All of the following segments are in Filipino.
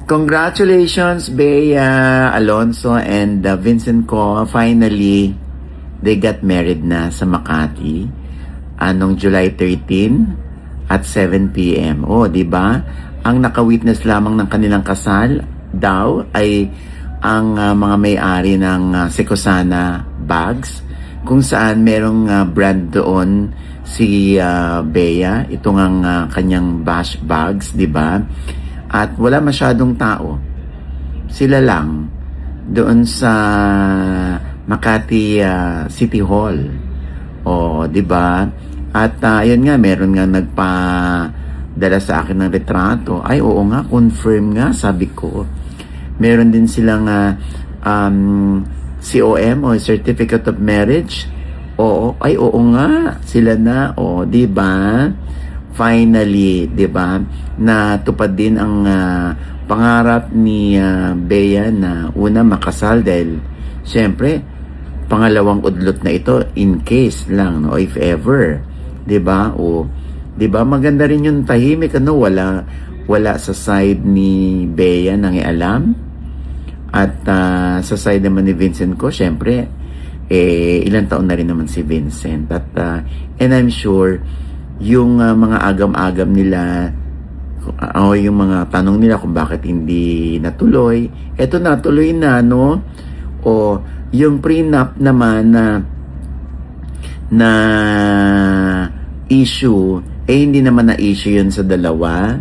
Congratulations, Bea Alonso and Vincent Ko. Finally, they got married na sa Makati anong July 13 at 7 p.m. Oh, di ba? Ang naka-witness lamang ng kanilang kasal daw ay ang mga may-ari ng Sekosana Bags, kung saan merong brand doon si Bea, itong ang kanyang bash bags, di ba? At wala masyadong tao. Sila lang doon sa Makati City Hall. O, di ba? At ayun nga, meron nga nagpa-dala sa akin ng retrato. Ay, oo nga, confirm nga, sabi ko. Meron din silang COM o Certificate of Marriage. Oo, ay oo nga, sila na. O, di ba? Finally, 'di ba? Natupad din ang pangarap ni Bea na una makasal dahil syempre pangalawang udlot na ito in case lang, no, if ever, 'di ba? O 'di ba maganda rin yung tahimik, ano, wala sa side ni Bea nang ialam. At sa side naman ni Vincent ko, syempre ilang taon na rin naman si Vincent. At and I'm sure yung mga agam-agam nila o yung mga tanong nila kung bakit hindi natuloy, eto natuloy na, no? O yung prenup naman na issue, hindi naman na issue yun sa dalawa.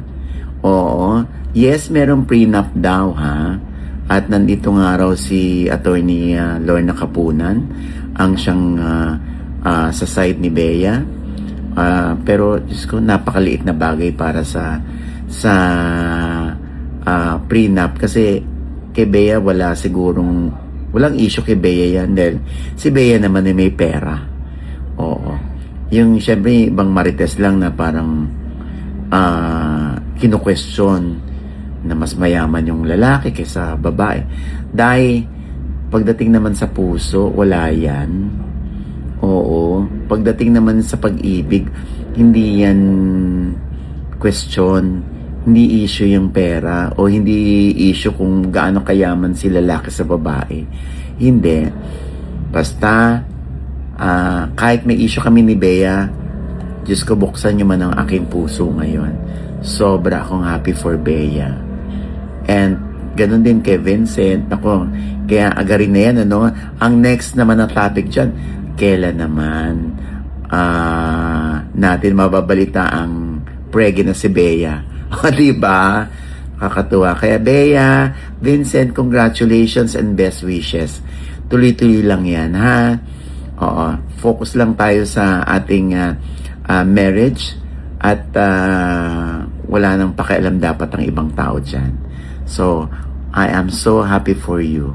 Oo, yes, merong prenup daw, ha? At nandito nga raw si Attorney Lorna Kapunan ang siyang sa side ni Bea. Pero Diyos ko, napakaliit na bagay para sa prenup, kasi kay Bea walang issue kay Bea yan dahil si Bea naman ay may pera. Oo. Yung syempre ibang marites lang na parang kinu-question na mas mayaman yung lalaki kaysa babae. Dahil pagdating naman sa puso, wala yan. Oo, pagdating naman sa pag-ibig, hindi yan question, hindi issue yung pera, o hindi issue kung gaano kayaman si lalaki sa babae. Hindi. Basta, kahit may issue kami ni Bea, Diyos ko, buksan nyo man ang aking puso ngayon. Sobra akong happy for Bea. And ganun din kay Vincent. Ako, kaya agarin na yan, ano? Ang next naman na topic dyan, kailan naman natin mababalita ang pregi na si Bea? O, diba? Kakatuwa. Kaya Bea, Vincent, congratulations and best wishes. Tuloy-tuloy lang yan, ha? Oo. Focus lang tayo sa ating marriage at wala nang pakialam dapat ang ibang tao dyan. So, I am so happy for you.